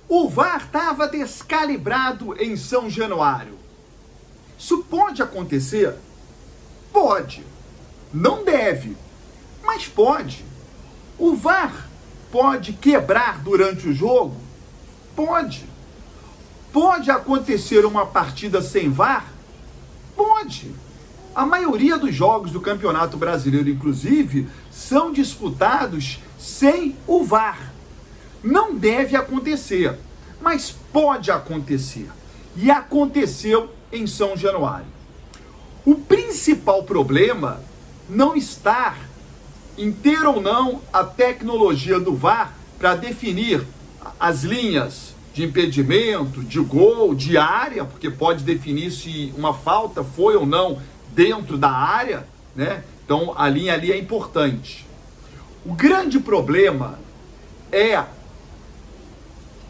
O VAR estava descalibrado em São Januário. Isso pode acontecer? Pode. Não deve, mas pode. O VAR pode quebrar durante o jogo? Pode. Pode acontecer uma partida sem VAR? Pode. A maioria dos jogos do Campeonato Brasileiro, inclusive, são disputados sem o VAR. Não deve acontecer, mas pode acontecer. E aconteceu em São Januário. O principal problema não está em ter ou não a tecnologia do VAR para definir as linhas de impedimento, de gol, de área, porque pode definir se uma falta foi ou não dentro da área, né? Então a linha ali é importante. O grande problema é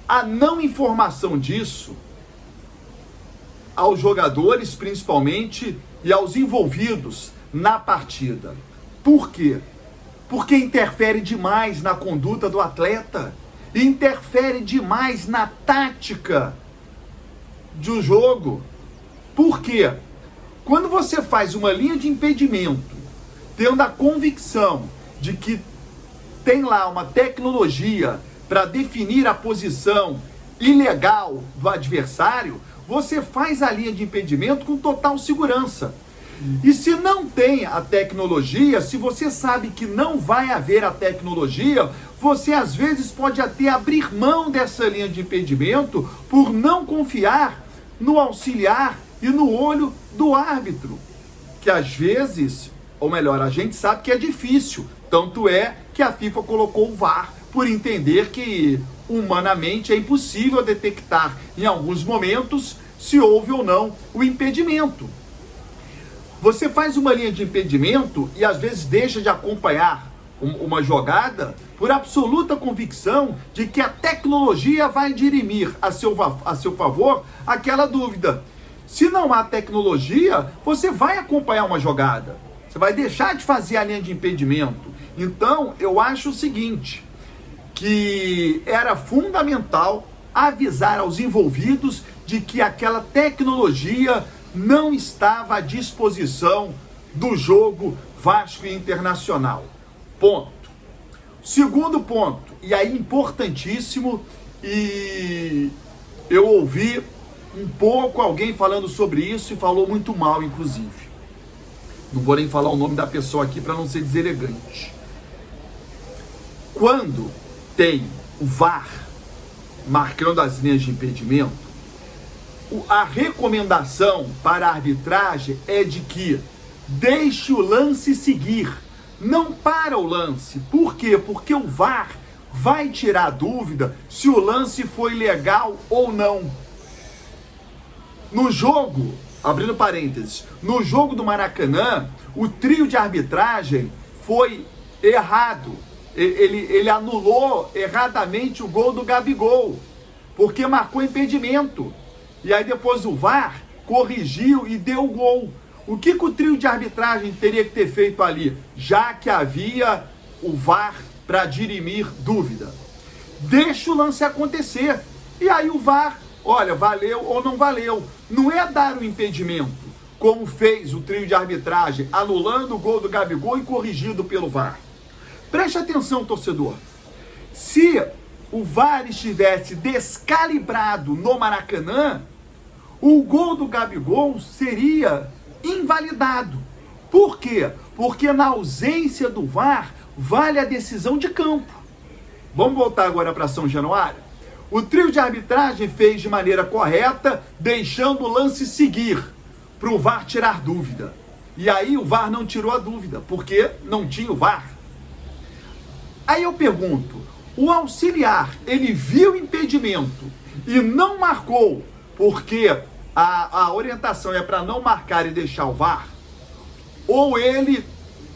a não informação disso aos jogadores, principalmente, e aos envolvidos na partida. Por quê? Porque interfere demais na conduta do atleta, interfere demais na tática do jogo. Por quê? Quando você faz uma linha de impedimento, tendo a convicção de que tem lá uma tecnologia para definir a posição ilegal do adversário, você faz a linha de impedimento com total segurança. E se não tem a tecnologia, se você sabe que não vai haver a tecnologia, você às vezes pode até abrir mão dessa linha de impedimento por não confiar no auxiliar e no olho do árbitro, que às vezes, ou melhor, a gente sabe que é difícil, tanto é que a FIFA colocou o VAR, por entender que humanamente é impossível detectar em alguns momentos se houve ou não o impedimento. Você faz uma linha de impedimento e às vezes deixa de acompanhar uma jogada por absoluta convicção de que a tecnologia vai dirimir a seu favor aquela dúvida. Se não há tecnologia, você vai acompanhar uma jogada. Você vai deixar de fazer a linha de impedimento. Então, eu acho o seguinte, que era fundamental avisar aos envolvidos de que aquela tecnologia não estava à disposição do jogo Vasco e Internacional. Ponto. Segundo ponto, e aí importantíssimo, e eu ouvi um pouco alguém falando sobre isso e falou muito mal, inclusive. Não vou nem falar o nome da pessoa aqui para não ser deselegante. Quando tem o VAR marcando as linhas de impedimento, a recomendação para a arbitragem é de que deixe o lance seguir, não para o lance. Por quê? Porque o VAR vai tirar a dúvida se o lance foi legal ou não. No jogo, abrindo parênteses, no jogo do Maracanã, o trio de arbitragem foi errado. Ele anulou erradamente o gol do Gabigol, porque marcou impedimento. E aí depois o VAR corrigiu e deu o gol. O que o trio de arbitragem teria que ter feito ali, já que havia o VAR para dirimir dúvida? Deixa o lance acontecer. E aí o VAR, olha, valeu ou não valeu. Não é dar o impedimento, como fez o trio de arbitragem, anulando o gol do Gabigol e corrigido pelo VAR. Preste atenção, torcedor. Se o VAR estivesse descalibrado no Maracanã, o gol do Gabigol seria invalidado. Por quê? Porque na ausência do VAR, vale a decisão de campo. Vamos voltar agora para São Januário? O trio de arbitragem fez de maneira correta, deixando o lance seguir, para o VAR tirar dúvida. E aí o VAR não tirou a dúvida, porque não tinha o VAR. Aí eu pergunto, o auxiliar, ele viu o impedimento e não marcou, porque a orientação é para não marcar e deixar o VAR? Ou ele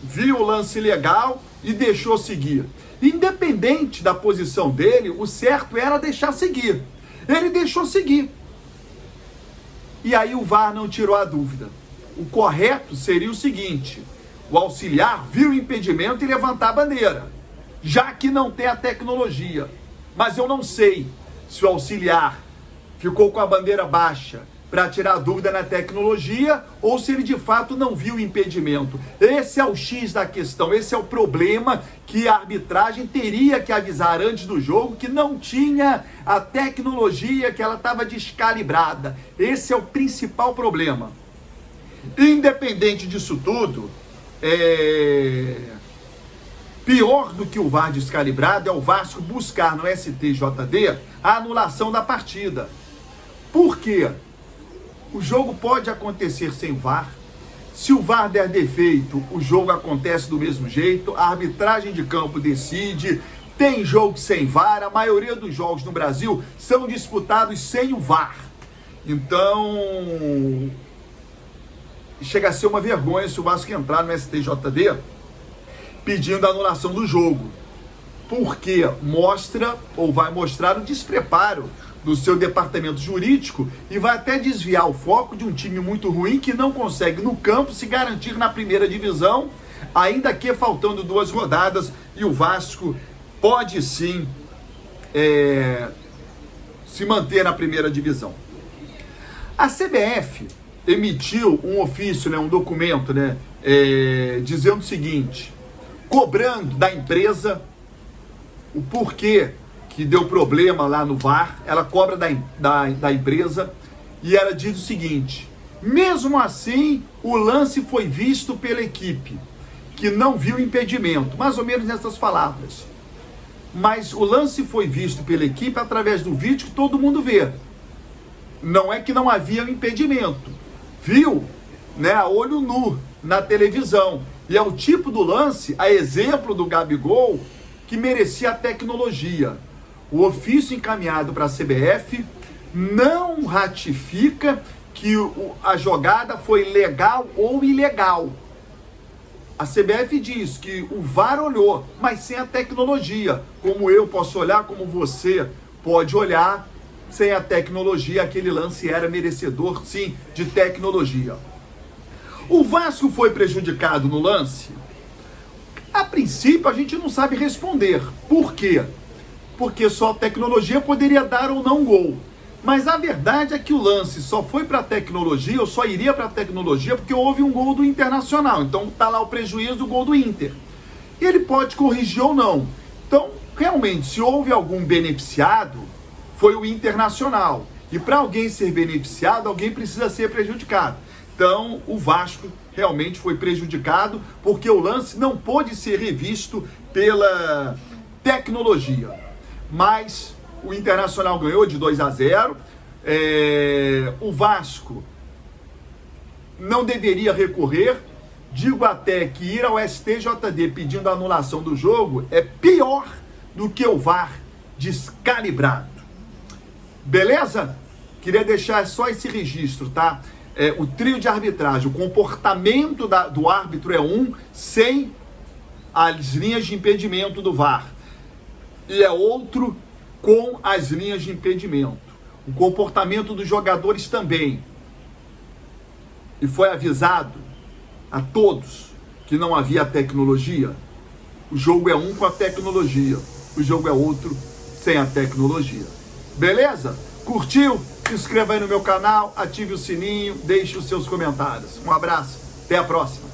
viu o lance legal e deixou seguir? Independente da posição dele, o certo era deixar seguir. Ele deixou seguir. E aí o VAR não tirou a dúvida. O correto seria o seguinte, o auxiliar viu o impedimento e levantar a bandeira, já que não tem a tecnologia. Mas eu não sei se o auxiliar ficou com a bandeira baixa para tirar dúvida na tecnologia ou se ele de fato não viu o impedimento. Esse é o X da questão, esse é o problema que a arbitragem teria que avisar antes do jogo, que não tinha a tecnologia, que ela estava descalibrada. Esse é o principal problema. Independente disso tudo, pior do que o VAR descalibrado é o Vasco buscar no STJD a anulação da partida. Por quê? O jogo pode acontecer sem VAR. Se o VAR der defeito, o jogo acontece do mesmo jeito. A arbitragem de campo decide. Tem jogo sem VAR. A maioria dos jogos no Brasil são disputados sem o VAR. Então, chega a ser uma vergonha se o Vasco entrar no STJD pedindo a anulação do jogo. Porque mostra, ou vai mostrar, o despreparo do seu departamento jurídico e vai até desviar o foco de um time muito ruim que não consegue no campo se garantir na primeira divisão, ainda que faltando 2 rodadas, e o Vasco pode sim se manter na primeira divisão. A CBF emitiu um ofício, um documento, dizendo o seguinte, cobrando da empresa o porquê que deu problema lá no VAR. Ela cobra da empresa e ela diz o seguinte: mesmo assim, o lance foi visto pela equipe, que não viu impedimento, mais ou menos nessas palavras. Mas o lance foi visto pela equipe através do vídeo que todo mundo vê. Não é que não havia impedimento. Viu, a olho nu, na televisão. E é o tipo do lance, a exemplo do Gabigol, que merecia a tecnologia. O ofício encaminhado para a CBF não ratifica que a jogada foi legal ou ilegal. A CBF diz que o VAR olhou, mas sem a tecnologia. Como eu posso olhar, como você pode olhar, sem a tecnologia, aquele lance era merecedor, sim, de tecnologia. O Vasco foi prejudicado no lance? A princípio, a gente não sabe responder. Por quê? Porque só a tecnologia poderia dar ou não gol. Mas a verdade é que o lance só foi para a tecnologia, ou só iria para a tecnologia, porque houve um gol do Internacional. Então está lá o prejuízo do gol do Inter. Ele pode corrigir ou não. Então, realmente, se houve algum beneficiado, foi o Internacional. E para alguém ser beneficiado, alguém precisa ser prejudicado. Então, o Vasco realmente foi prejudicado, porque o lance não pôde ser revisto pela tecnologia. Mas o Internacional ganhou de 2-0. O Vasco não deveria recorrer. Digo até que ir ao STJD pedindo a anulação do jogo é pior do que o VAR descalibrado. Beleza? Queria deixar só esse registro, tá? O trio de arbitragem, o comportamento do árbitro é sem as linhas de impedimento do VAR. E é outro com as linhas de impedimento. O comportamento dos jogadores também. E foi avisado a todos que não havia tecnologia. O jogo é com a tecnologia, o jogo é outro sem a tecnologia. Beleza? Curtiu? Se inscreva aí no meu canal, ative o sininho, deixe os seus comentários. Um abraço, até a próxima.